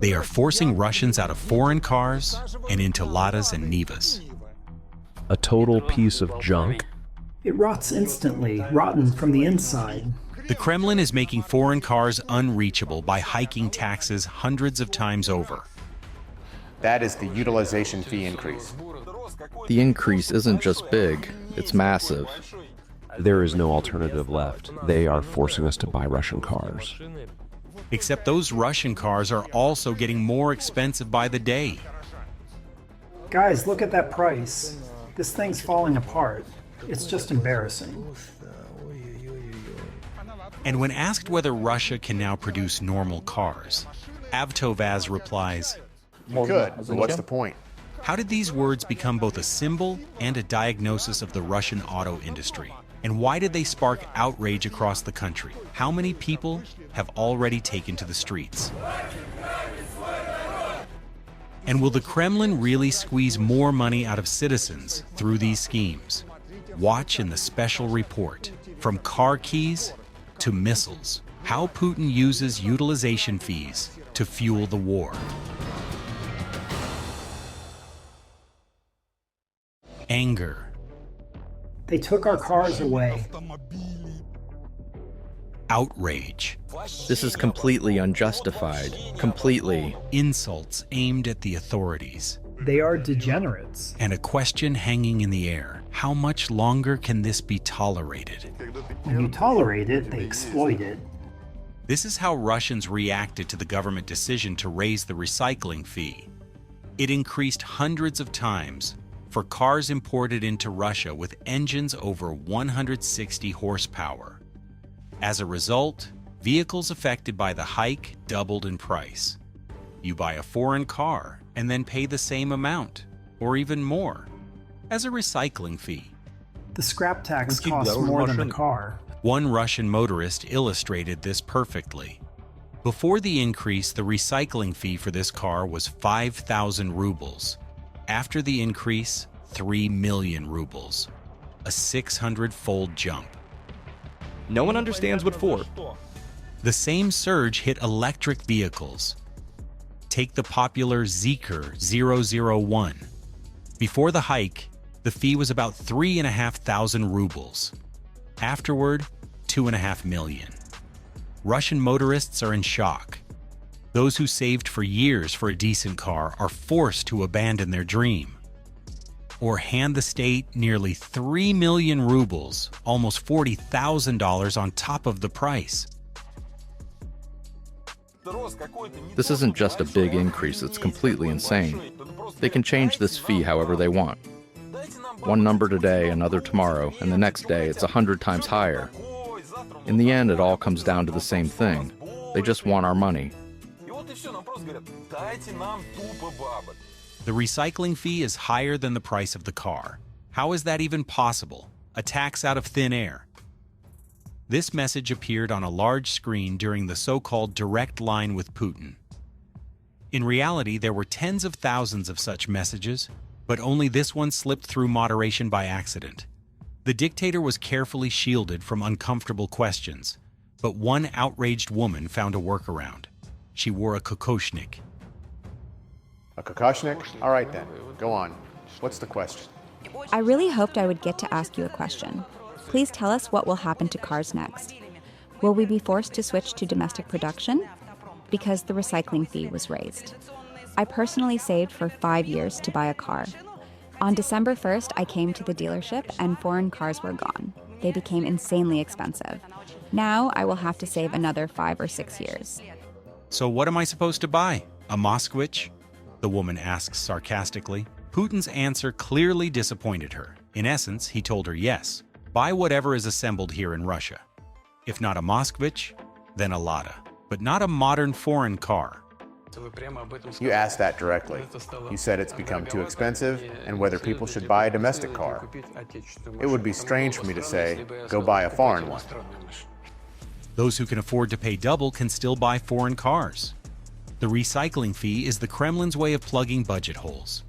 They are forcing Russians out of foreign cars and into Ladas and Nivas. A total piece of junk. It rots instantly, rotten from the inside. The Kremlin is making foreign cars unreachable by hiking taxes hundreds of times over. That is the utilization fee increase. The increase isn't just big, it's massive. There is no alternative left. They are forcing us to buy Russian cars. Except those Russian cars are also getting more expensive by the day. Guys, look at that price. This thing's falling apart. It's just embarrassing. And when asked whether Russia can now produce normal cars, Avtovaz replies, You could, but what's the point? how did these words become both a symbol and a diagnosis of the Russian auto industry? And why did they spark outrage across the country? How many people have already taken to the streets? And will the Kremlin really squeeze more money out of citizens through these schemes? Watch in the special report, From Car Keys to Missiles, how Putin uses utilization fees to fuel the war. Anger. They took our cars away. Outrage. This is completely unjustified. Completely. Insults aimed at the authorities. They are degenerates. And a question hanging in the air. How much longer can this be tolerated? When you tolerate it, they exploit it. This is how Russians reacted to the government decision to raise the recycling fee. It increased hundreds of times for cars imported into Russia with engines over 160 horsepower. As a result, vehicles affected by the hike doubled in price. You buy a foreign car and then pay the same amount, or even more, as a recycling fee. The scrap tax costs more than the car. One Russian motorist illustrated this perfectly. Before the increase, the recycling fee for this car was 5,000 rubles. After the increase, 3 million rubles, a 600-fold jump. No one understands what for. The same surge hit electric vehicles. Take the popular Zeekr 001. Before the hike, the fee was about 3,500 rubles. Afterward, 2.5 million. Russian motorists are in shock. Those who saved for years for a decent car are forced to abandon their dream, or hand the state nearly 3 million rubles, almost $40,000 on top of the price. This isn't just a big increase, it's completely insane. They can change this fee however they want. One number today, another tomorrow, and the next day it's 100 times higher. In the end, it all comes down to the same thing. They just want our money. The recycling fee is higher than the price of the car. How is that even possible? A tax out of thin air. This message appeared on a large screen during the so-called direct line with Putin. In reality, there were tens of thousands of such messages, but only this one slipped through moderation by accident. The dictator was carefully shielded from uncomfortable questions, but one outraged woman found a workaround. She wore a kokoshnik. A kokoshnik? All right then, go on. What's the question? I really hoped I would get to ask you a question. Please tell us what will happen to cars next. Will we be forced to switch to domestic production? Because the recycling fee was raised. I personally saved for 5 years to buy a car. On December 1st, I came to the dealership and foreign cars were gone. They became insanely expensive. Now I will have to save another 5 or 6 years. So what am I supposed to buy? A Moskvich? The woman asks sarcastically. Putin's answer clearly disappointed her. In essence, he told her yes, buy whatever is assembled here in Russia. If not a Moskvich, then a Lada, but not a modern foreign car. You asked that directly. You said it's become too expensive and whether people should buy a domestic car. It would be strange for me to say, go buy a foreign one. Those who can afford to pay double can still buy foreign cars. The recycling fee is the Kremlin's way of plugging budget holes.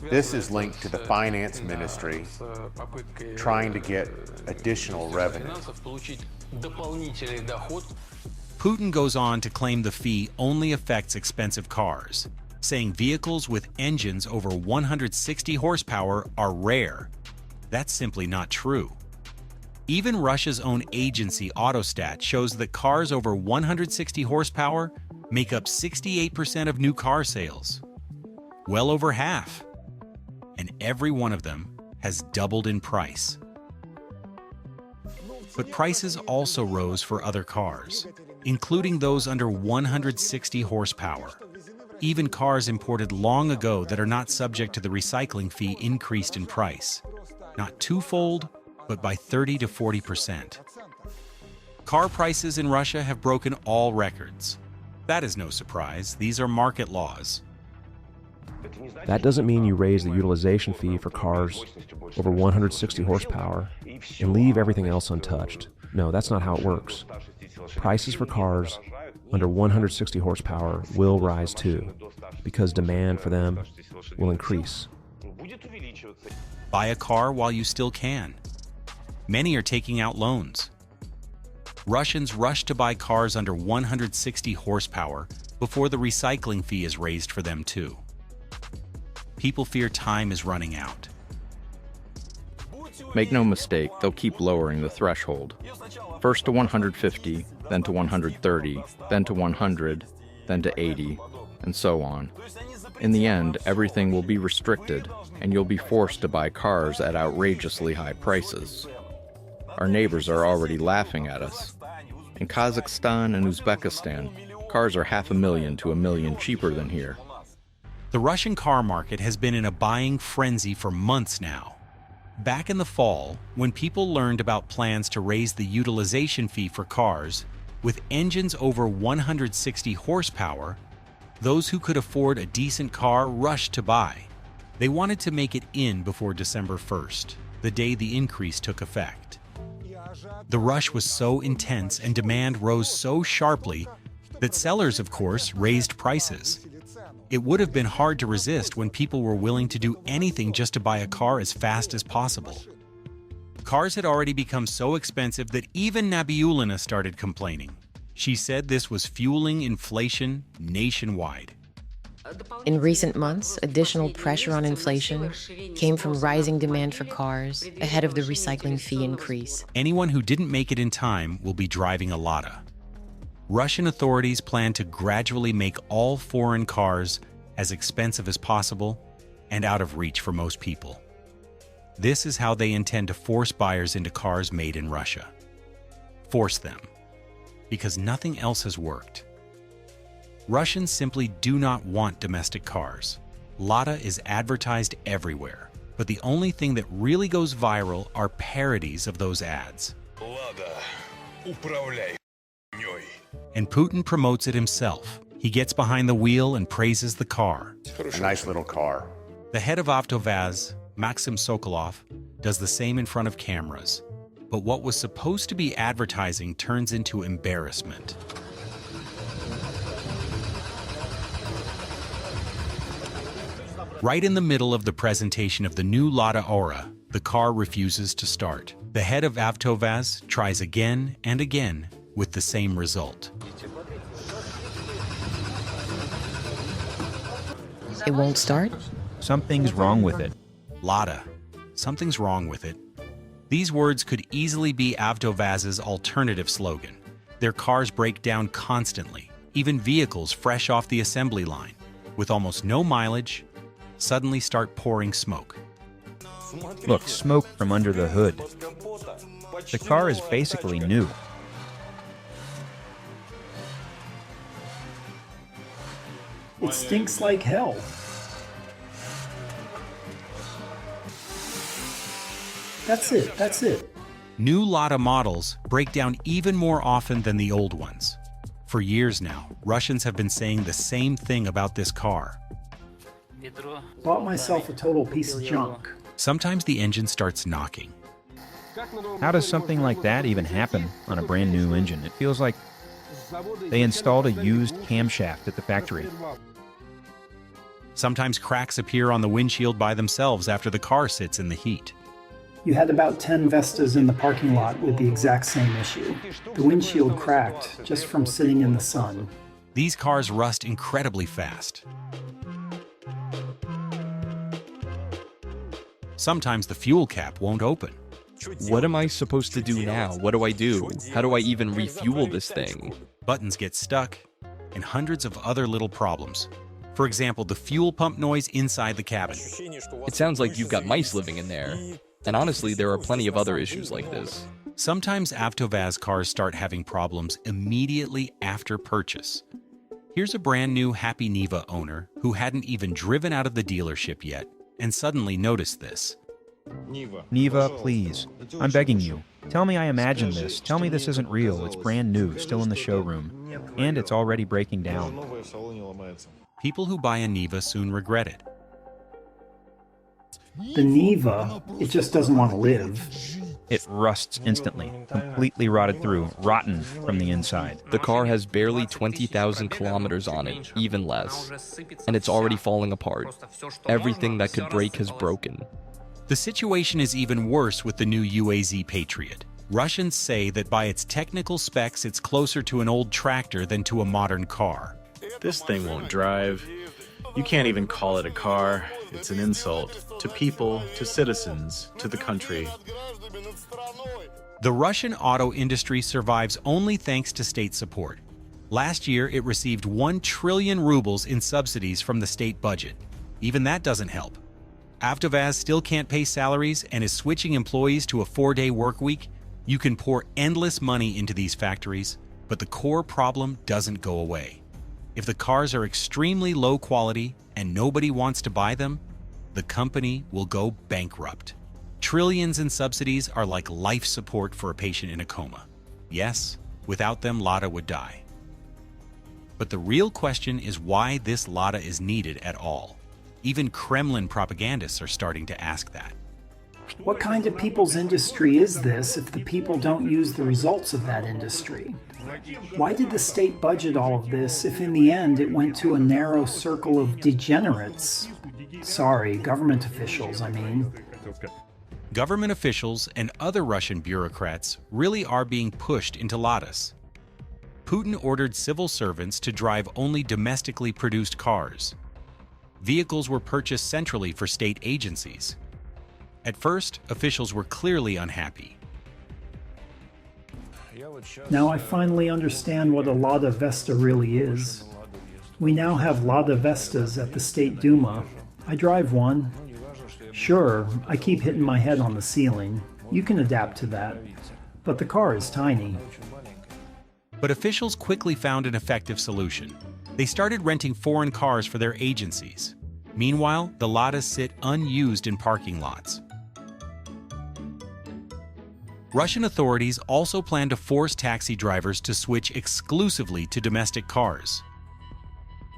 This is linked to the finance ministry trying to get additional revenue. Putin goes on to claim the fee only affects expensive cars, saying vehicles with engines over 160 horsepower are rare. That's simply not true. Even Russia's own agency Autostat shows that cars over 160 horsepower make up 68% of new car sales. Well over half. And every one of them has doubled in price. But prices also rose for other cars, including those under 160 horsepower. Even cars imported long ago that are not subject to the recycling fee increased in price. Not twofold, but by 30 to 40%. Car prices in Russia have broken all records. That is no surprise. These are market laws. That doesn't mean you raise the utilization fee for cars over 160 horsepower and leave everything else untouched. No, that's not how it works. Prices for cars under 160 horsepower will rise too, because demand for them will increase. Buy a car while you still can. Many are taking out loans. Russians rush to buy cars under 160 horsepower before the recycling fee is raised for them too. People fear time is running out. Make no mistake, they'll keep lowering the threshold. First to 150, then to 130, then to 100, then to 80, and so on. In the end, everything will be restricted, and you'll be forced to buy cars at outrageously high prices. Our neighbors are already laughing at us. In Kazakhstan and Uzbekistan, cars are $500,000 to $1 million cheaper than here. The Russian car market has been in a buying frenzy for months now. Back in the fall, when people learned about plans to raise the utilization fee for cars with engines over 160 horsepower, those who could afford a decent car rushed to buy. They wanted to make it in before December 1st, the day the increase took effect. The rush was so intense and demand rose so sharply that sellers, of course, raised prices. It would have been hard to resist when people were willing to do anything just to buy a car as fast as possible. Cars had already become so expensive that even Nabiulina started complaining. She said this was fueling inflation nationwide. In recent months, additional pressure on inflation came from rising demand for cars ahead of the recycling fee increase. Anyone who didn't make it in time will be driving a Lada. Russian authorities plan to gradually make all foreign cars as expensive as possible and out of reach for most people. This is how they intend to force buyers into cars made in Russia. Force them. Because nothing else has worked. Russians simply do not want domestic cars. Lada is advertised everywhere, but the only thing that really goes viral are parodies of those ads. Lada, управляй нёй. And Putin promotes it himself. He gets behind the wheel and praises the car. A nice little car. The head of Avtovaz, Maxim Sokolov, does the same in front of cameras. But what was supposed to be advertising turns into embarrassment. Right in the middle of the presentation of the new Lada Aura, the car refuses to start. The head of Avtovaz tries again and again with the same result. It won't start? Something's wrong with it. Lada, something's wrong with it. These words could easily be Avtovaz's alternative slogan. Their cars break down constantly, even vehicles fresh off the assembly line, with almost no mileage, suddenly start pouring smoke. Look, smoke from under the hood. The car is basically new. It stinks like hell. That's it. New Lada models break down even more often than the old ones. For years now, Russians have been saying the same thing about this car. Bought myself a total piece of junk. Sometimes the engine starts knocking. How does something like that even happen on a brand new engine? It feels like they installed a used camshaft at the factory. Sometimes cracks appear on the windshield by themselves after the car sits in the heat. You had about 10 Vestas in the parking lot with the exact same issue. The windshield cracked just from sitting in the sun. These cars rust incredibly fast. Sometimes the fuel cap won't open. What am I supposed to do now? What do I do? How do I even refuel this thing? Buttons get stuck, and hundreds of other little problems. For example, the fuel pump noise inside the cabin. It sounds like you've got mice living in there. And honestly, there are plenty of other issues like this. Sometimes AvtoVAZ cars start having problems immediately after purchase. Here's a brand new Happy Niva owner who hadn't even driven out of the dealership yet and suddenly noticed this. Niva, please. I'm begging you. Tell me I imagined this. Tell me this isn't real. It's brand new, still in the showroom. And it's already breaking down. People who buy a Niva soon regret it. The Niva, it just doesn't want to live. It rusts instantly, completely rotted through, rotten from the inside. The car has barely 20,000 kilometers on it, even less. And it's already falling apart. Everything that could break has broken. The situation is even worse with the new UAZ Patriot. Russians say that by its technical specs, it's closer to an old tractor than to a modern car. This thing won't drive. You can't even call it a car. It's an insult to people, to citizens, to the country. The Russian auto industry survives only thanks to state support. Last year, it received 1 trillion rubles in subsidies from the state budget. Even that doesn't help. AvtoVAZ still can't pay salaries and is switching employees to a 4-day work week. You can pour endless money into these factories, but the core problem doesn't go away. If the cars are extremely low quality and nobody wants to buy them, the company will go bankrupt. Trillions in subsidies are like life support for a patient in a coma. Yes, without them, Lada would die. But the real question is why this Lada is needed at all. Even Kremlin propagandists are starting to ask that. What kind of people's industry is this if the people don't use the results of that industry? Why did the state budget all of this if in the end it went to a narrow circle of degenerates? Sorry, government officials, I mean. Government officials and other Russian bureaucrats really are being pushed into Ladas. Putin ordered civil servants to drive only domestically produced cars. Vehicles were purchased centrally for state agencies. At first, officials were clearly unhappy. Now I finally understand what a Lada Vesta really is. We now have Lada Vestas at the State Duma. I drive one. Sure, I keep hitting my head on the ceiling. You can adapt to that. But the car is tiny. But officials quickly found an effective solution. They started renting foreign cars for their agencies. Meanwhile, the Ladas sit unused in parking lots. Russian authorities also plan to force taxi drivers to switch exclusively to domestic cars.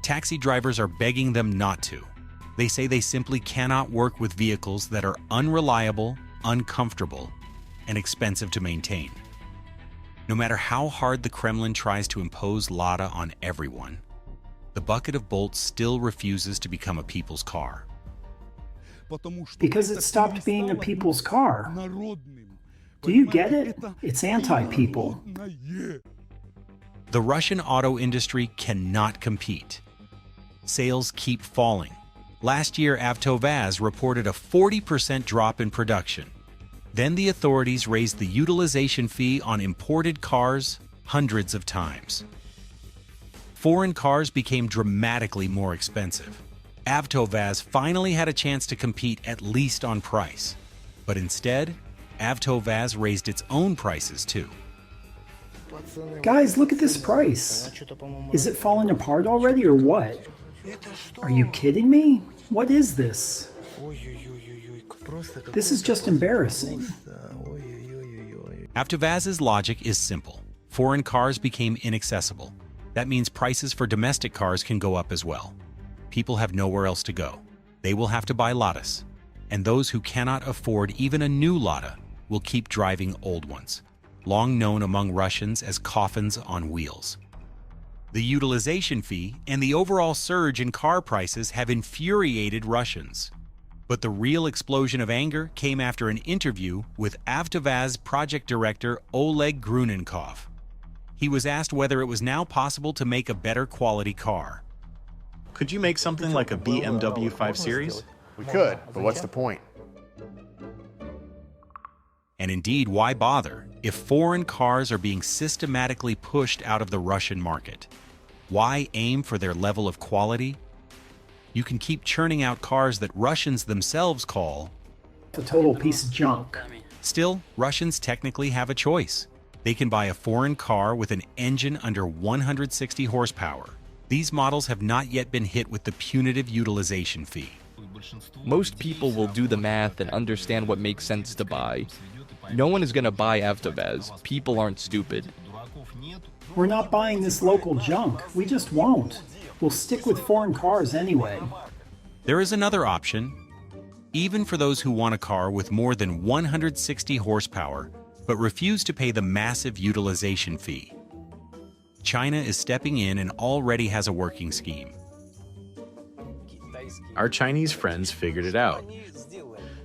Taxi drivers are begging them not to. They say they simply cannot work with vehicles that are unreliable, uncomfortable, and expensive to maintain. No matter how hard the Kremlin tries to impose Lada on everyone, the bucket of bolts still refuses to become a people's car. Because it stopped being a people's car. Do you get it? It's anti-people. The Russian auto industry cannot compete. Sales keep falling. Last year, AvtoVAZ reported a 40% drop in production. Then the authorities raised the utilization fee on imported cars hundreds of times. Foreign cars became dramatically more expensive. AvtoVAZ finally had a chance to compete at least on price. But instead, AvtoVAZ raised its own prices too. Guys, look at this price. Is it falling apart already or what? Are you kidding me? What is this? This is just embarrassing. AvtoVAZ's logic is simple. Foreign cars became inaccessible. That means prices for domestic cars can go up as well. People have nowhere else to go. They will have to buy Ladas. And those who cannot afford even a new Lada will keep driving old ones, long known among Russians as coffins on wheels. The utilization fee and the overall surge in car prices have infuriated Russians. But the real explosion of anger came after an interview with Avtovaz project director Oleg Grunenkov. He was asked whether it was now possible to make a better quality car. Could you make something like a BMW 5 Series? We could, but what's the point? And indeed, why bother if foreign cars are being systematically pushed out of the Russian market? Why aim for their level of quality? You can keep churning out cars that Russians themselves call a total piece of junk. Still, Russians technically have a choice. They can buy a foreign car with an engine under 160 horsepower. These models have not yet been hit with the punitive utilization fee. Most people will do the math and understand what makes sense to buy. No one is going to buy Avtovaz. People aren't stupid. We're not buying this local junk. We just won't. We'll stick with foreign cars anyway. There is another option. Even for those who want a car with more than 160 horsepower, but refuse to pay the massive utilization fee. China is stepping in and already has a working scheme. Our Chinese friends figured it out.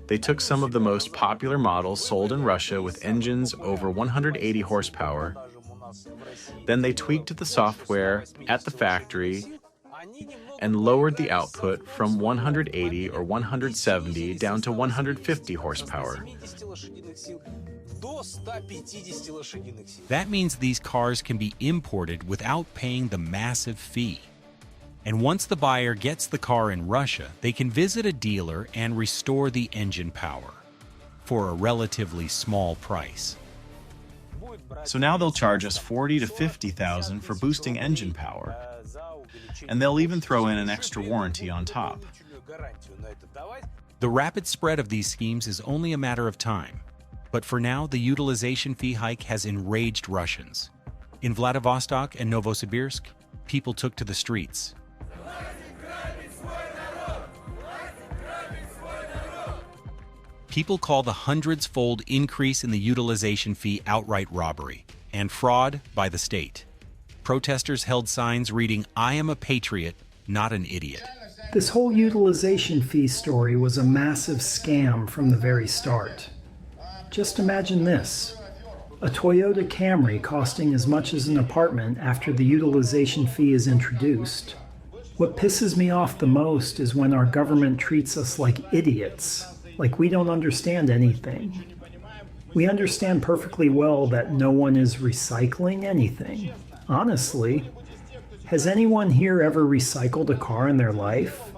They took some of the most popular models sold in Russia with engines over 180 horsepower. Then they tweaked the software at the factory and lowered the output from 180 or 170 down to 150 horsepower. That means these cars can be imported without paying the massive fee. And once the buyer gets the car in Russia, they can visit a dealer and restore the engine power for a relatively small price. So now they'll charge us $40,000 to $50,000 for boosting engine power. And they'll even throw in an extra warranty on top. The rapid spread of these schemes is only a matter of time. But for now, the utilization fee hike has enraged Russians. In Vladivostok and Novosibirsk, people took to the streets. People call the hundreds-fold increase in the utilization fee outright robbery and fraud by the state. Protesters held signs reading, "I am a patriot, not an idiot." This whole utilization fee story was a massive scam from the very start. Just imagine this. A Toyota Camry costing as much as an apartment after the utilization fee is introduced. What pisses me off the most is when our government treats us like idiots, like we don't understand anything. We understand perfectly well that no one is recycling anything. Honestly, has anyone here ever recycled a car in their life?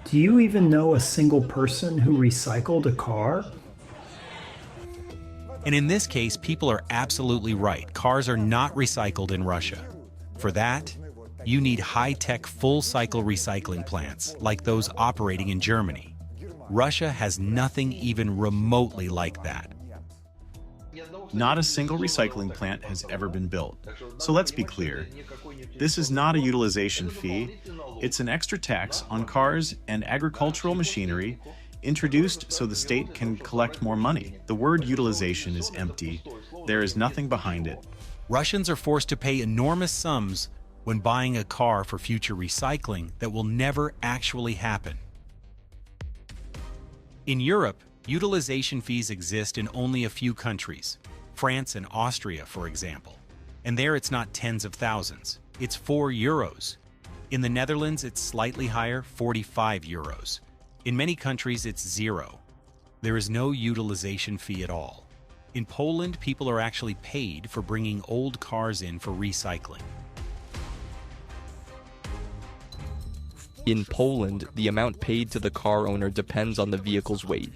Do you even know a single person who recycled a car? And in this case, people are absolutely right. Cars are not recycled in Russia. For that, you need high-tech full-cycle recycling plants, like those operating in Germany. Russia has nothing even remotely like that. Not a single recycling plant has ever been built. So let's be clear. This is not a utilization fee. It's an extra tax on cars and agricultural machinery introduced so the state can collect more money. The word utilization is empty. There is nothing behind it. Russians are forced to pay enormous sums when buying a car for future recycling that will never actually happen. In Europe, utilization fees exist in only a few countries, France and Austria, for example. And there it's not tens of thousands, it's €4. In the Netherlands, it's slightly higher, €45. In many countries, it's zero. There is no utilization fee at all. In Poland, people are actually paid for bringing old cars in for recycling. In Poland, the amount paid to the car owner depends on the vehicle's weight.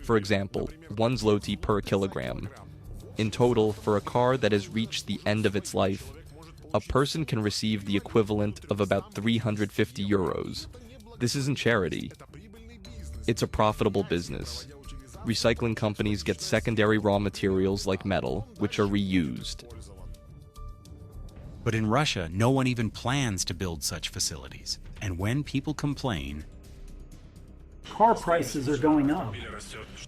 For example, 1 zloty per kilogram. In total, for a car that has reached the end of its life, a person can receive the equivalent of about €350. This isn't charity. It's a profitable business. Recycling companies get secondary raw materials like metal, which are reused. But in Russia, no one even plans to build such facilities. And when people complain, car prices are going up.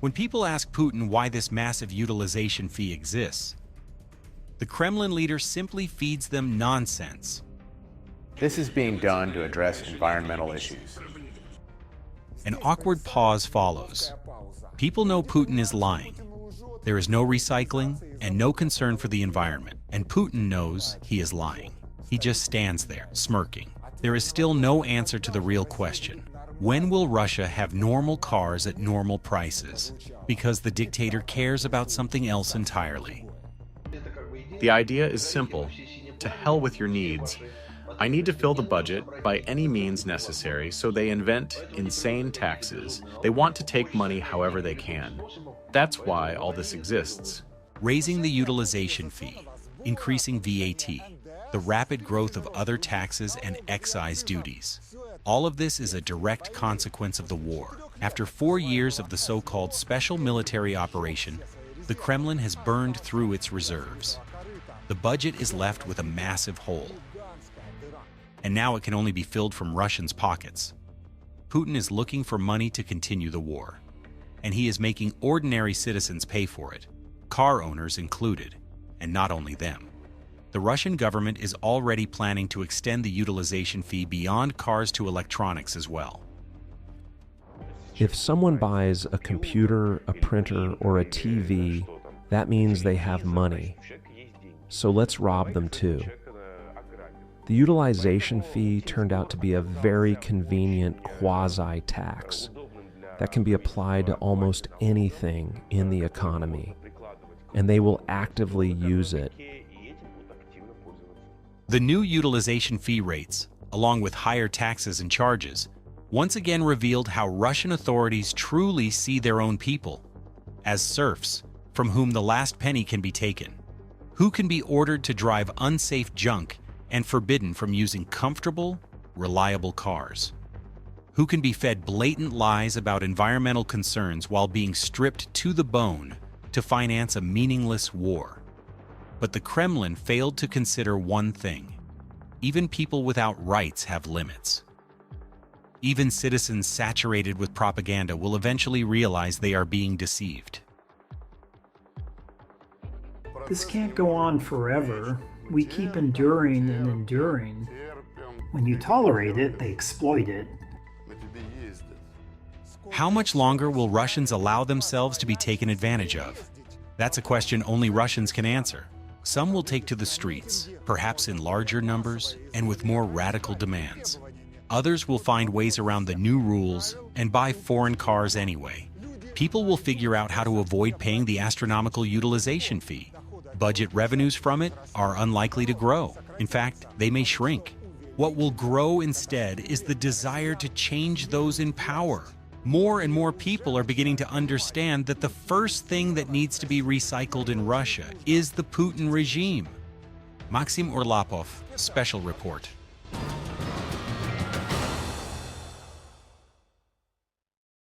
When people ask Putin why this massive utilization fee exists, the Kremlin leader simply feeds them nonsense. This is being done to address environmental issues. An awkward pause follows. People know Putin is lying. There is no recycling and no concern for the environment, and Putin knows he is lying. He just stands there, smirking. There is still no answer to the real question. When will Russia have normal cars at normal prices? Because the dictator cares about something else entirely. The idea is simple. To hell with your needs. I need to fill the budget by any means necessary, so they invent insane taxes. They want to take money however they can. That's why all this exists. Raising the utilization fee, increasing VAT, the rapid growth of other taxes and excise duties. All of this is a direct consequence of the war. After 4 years of the so-called special military operation, the Kremlin has burned through its reserves. The budget is left with a massive hole. And now it can only be filled from Russians' pockets. Putin is looking for money to continue the war. And he is making ordinary citizens pay for it, car owners included, and not only them. The Russian government is already planning to extend the utilization fee beyond cars to electronics as well. If someone buys a computer, a printer, or a TV, that means they have money. So let's rob them too. The utilization fee turned out to be a very convenient quasi-tax that can be applied to almost anything in the economy, and they will actively use it. The new utilization fee rates, along with higher taxes and charges, once again revealed how Russian authorities truly see their own people as serfs from whom the last penny can be taken, who can be ordered to drive unsafe junk and forbidden from using comfortable, reliable cars, who can be fed blatant lies about environmental concerns while being stripped to the bone to finance a meaningless war. But the Kremlin failed to consider one thing. Even people without rights have limits. Even citizens saturated with propaganda will eventually realize they are being deceived. This can't go on forever. We keep enduring and enduring. When you tolerate it, they exploit it. How much longer will Russians allow themselves to be taken advantage of? That's a question only Russians can answer. Some will take to the streets, perhaps in larger numbers and with more radical demands. Others will find ways around the new rules and buy foreign cars anyway. People will figure out how to avoid paying the astronomical utilization fee. Budget revenues from it are unlikely to grow. In fact, they may shrink. What will grow instead is the desire to change those in power. More and more people are beginning to understand that the first thing that needs to be recycled in Russia is the Putin regime. Maxim Orlapov, Special Report.